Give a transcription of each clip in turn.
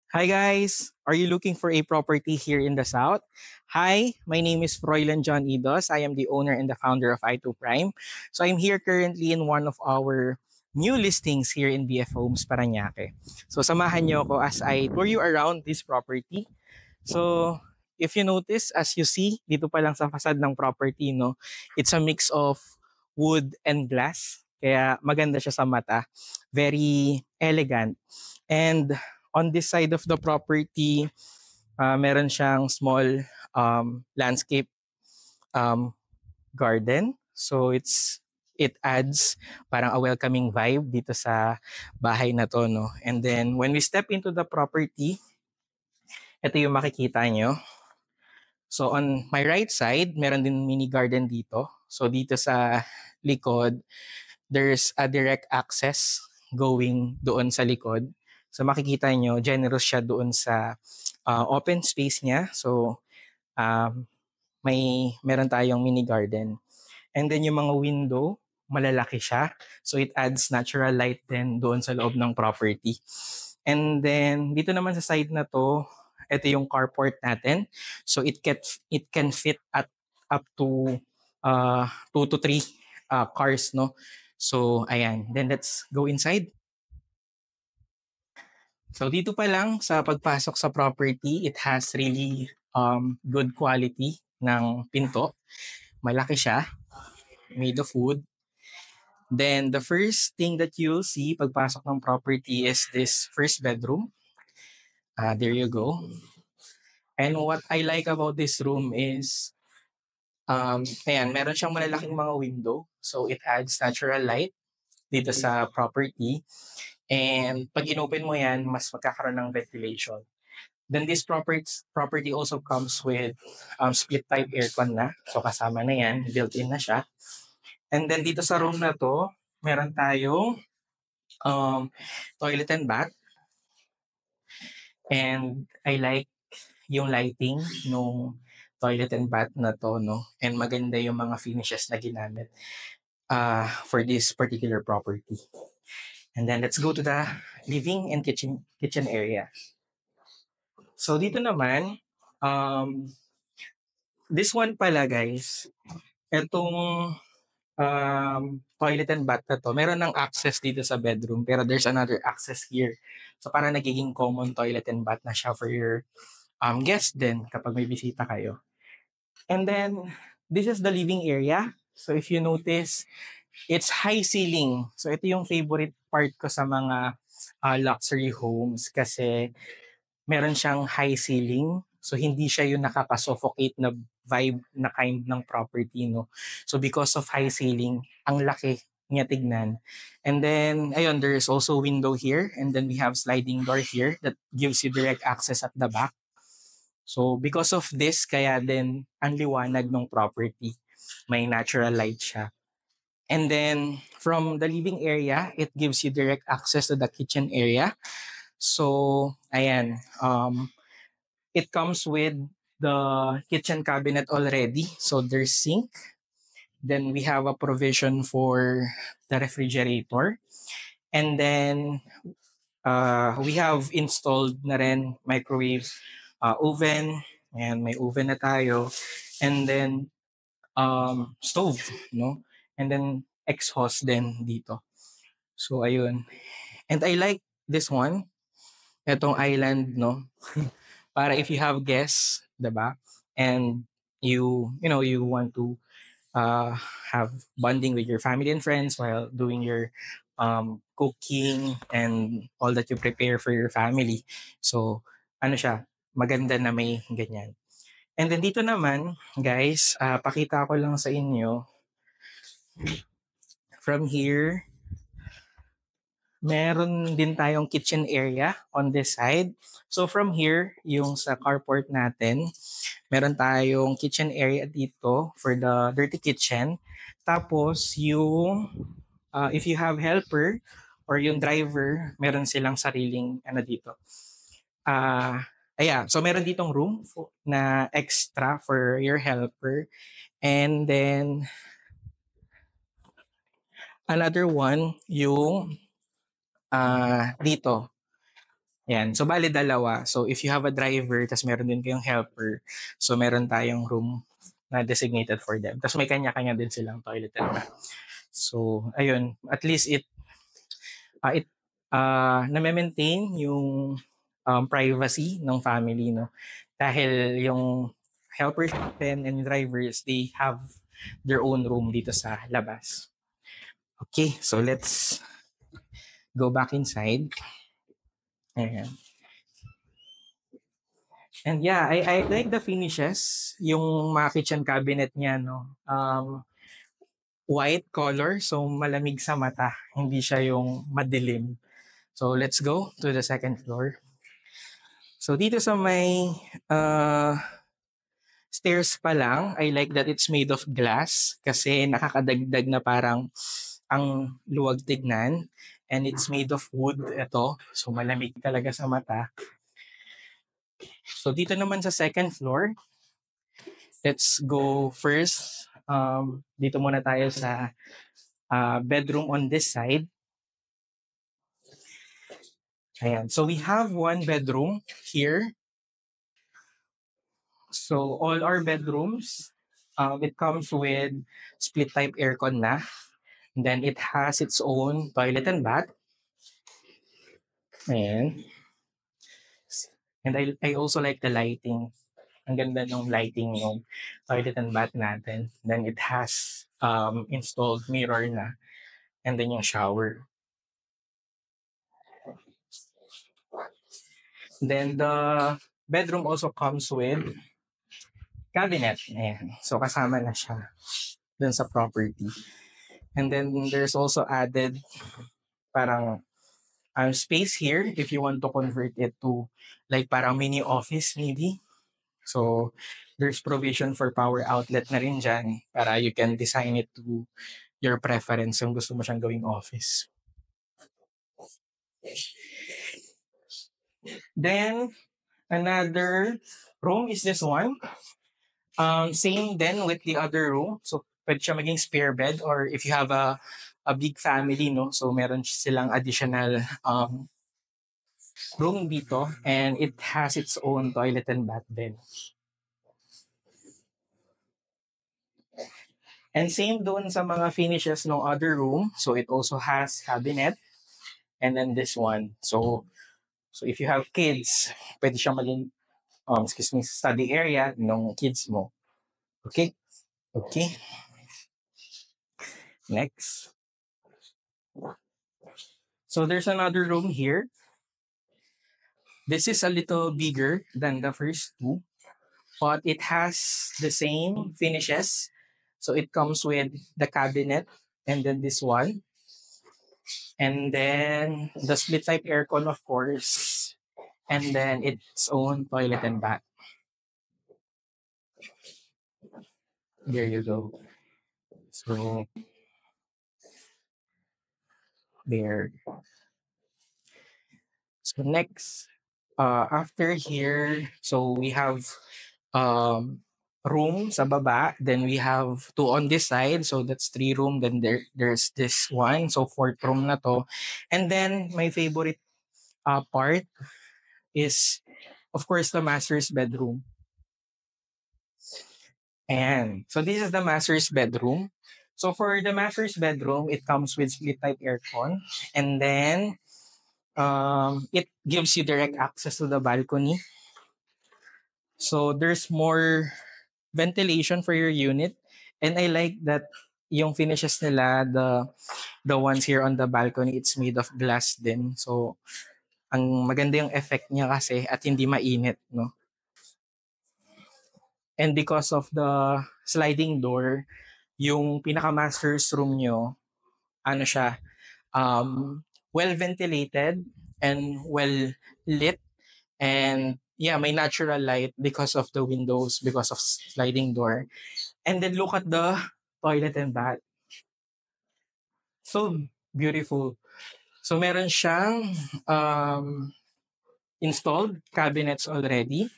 Hi guys! Are you looking for a property here in the South? Hi, my name is Froilan John Idos. I am the owner and the founder of I2 Prime. So I'm here currently in one of our new listings here in BF Homes, Parañaque. So samahan niyo ako as I tour you around this property. So if you notice, as you see, dito pa lang sa facade ng property, no, it's a mix of wood and glass. Kaya maganda siya sa mata. Very elegant. And on this side of the property, meron siyang small landscape um, garden. So it adds parang a welcoming vibe dito sa bahay na to, no. And then when we step into the property, ito yung makikita nyo. So on my right side, meron din mini garden dito. So dito sa likod, there's a direct access going doon sa likod. So makikita nyo, generous siya doon sa open space niya. So um, meron tayong mini garden. And then yung mga window, malalaki siya. So it adds natural light din doon sa loob ng property. And then dito naman sa side na to, ito yung carport natin. So it can fit at up to 2 to 3 cars, no. So ayan, then let's go inside. So dito pa lang sa pagpasok sa property, it has really good quality ng pinto. Malaki siya, made of wood. Then the first thing that you'll see pagpasok ng property is this first bedroom. There you go. And what I like about this room is, ayan, meron siyang malalaking mga window. So it adds natural light dito sa property. And pag inopen mo yan, mas magkakaroon ng ventilation. Then this property also comes with split type aircon na. So kasama na yan, built-in na siya. And then dito sa room na to, meron tayong toilet and bath. And I like yung lighting nung toilet and bath na to, no? And maganda yung mga finishes na ginamit for this particular property. And then let's go to the living and kitchen area. So dito naman, um, this one pala guys, etong toilet and bath na to, meron ng access dito sa bedroom pero there's another access here. So para nagiging common toilet and bath na siya for your guest din kapag may bisita kayo. And then this is the living area. So if you notice, it's high ceiling. So ito yung favorite part ko sa mga luxury homes kasi meron siyang high ceiling. So hindi siya yung nakaka-suffocate na vibe na kind ng property, no. So because of high ceiling, ang laki niya tignan. And then ayun, there is also window here and then we have sliding door here that gives you direct access at the back. So because of this, kaya din ang liwanag ng property. May natural light siya. And then from the living area, it gives you direct access to the kitchen area. So ayan, it comes with the kitchen cabinet already. So there's sink. Then we have a provision for the refrigerator. And then we have installed na rin microwave oven. And may oven na tayo. And then stove, no? And then exhaust din dito. So ayun. And I like this one. Etong island, no? Para if you have guests, 'di ba? And you want to uh, have bonding with your family and friends while doing your cooking and all that you prepare for your family. So, ano siya, maganda na may ganyan. And then dito naman, guys, pakita ko lang sa inyo from here. Meron din tayong kitchen area on this side. So from here, yung sa carport natin, meron tayong kitchen area dito for the dirty kitchen. Tapos yung if you have helper or yung driver, meron silang sariling ano dito. So meron ditong room na extra for your helper. And then another one yung dito. Yan. So, bali dalawa. So, if you have a driver, tas meron din kayong helper, so meron tayong room na designated for them. Tas may kanya-kanya din silang toilet and bath. So, ayun. At least na-maintain yung privacy ng family, no? Dahil yung helpers natin and drivers, they have their own room dito sa labas. Okay, so let's go back inside. Ayan. And yeah, I like the finishes. Yung mga kitchen cabinet niya, no? White color, so malamig sa mata. Hindi siya yung madilim. So let's go to the second floor. So dito sa may stairs pa lang, I like that it's made of glass kasi nakakadagdag na parang ang luwag tignan. And it's made of wood ito. So malamig talaga sa mata. So dito naman sa second floor, let's go first. Dito muna tayo sa bedroom on this side. Ayan. So we have one bedroom here. So all our bedrooms, it comes with split type aircon na. And then it has its own toilet and bath. Ayan. And I also like the lighting. Ang ganda ng lighting ng toilet and bath natin. Then it has installed mirror na. And then yung shower. Then the bedroom also comes with cabinet. Ayan. So kasama na siya dun sa property. And then there's also added parang space here if you want to convert it to like parang mini office maybe. So there's provision for power outlet na rin dyan para you can design it to your preference kung gusto mo siyang gawing office. Then another room is this one. Same then with the other room. So pwede siya maging spare bed or if you have a big family, no? So meron silang additional room dito and it has its own toilet and bath din. And same doon sa mga finishes ng other room. So it also has cabinet and then this one. So if you have kids, pwede siyang maging study area ng kids mo. Okay? Okay. Next. So there's another room here. This is a little bigger than the first two, but it has the same finishes. So it comes with the cabinet and then this one. And then the split type aircon, of course. And then its own toilet and bath. There you go. So there. So next, after here, so we have room sa baba. Then we have two on this side. So that's 3 room. Then there's this one. So 4th room na to. And then my favorite part is, of course, the master's bedroom. And so this is the master's bedroom. So for the master's bedroom, it comes with split type aircon. And then it gives you direct access to the balcony. So there's more ventilation for your unit. And I like that yung finishes nila, the ones here on the balcony, it's made of glass din. So ang maganda yung effect niya kasi at hindi mainit, no? And because of the sliding door, yung pinaka-master's room nyo, ano siya, well ventilated and well lit. And yeah, may natural light because of the windows, because of sliding door. And then look at the toilet and bath. So beautiful. So meron siyang installed cabinets already.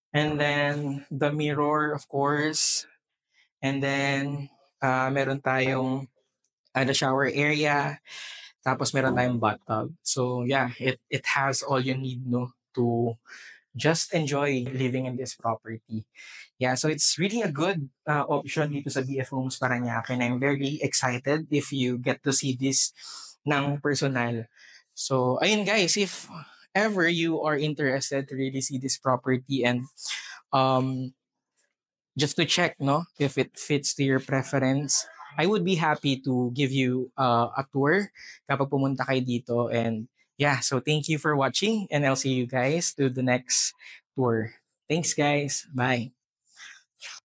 And then the mirror, of course. And then meron tayong the shower area. Tapos meron tayong bathtub. So yeah, it has all you need, no, to just enjoy living in this property. Yeah, so it's really a good option dito sa BF Homes Parañaque, and I'm very excited if you get to see this ng personal. So ayun guys, if ever you are interested to really see this property and um just to check, no, if it fits to your preference, I would be happy to give you a tour kapag pumunta kayo dito. And yeah, so thank you for watching, and I'll see you guys to the next tour. Thanks guys. Bye.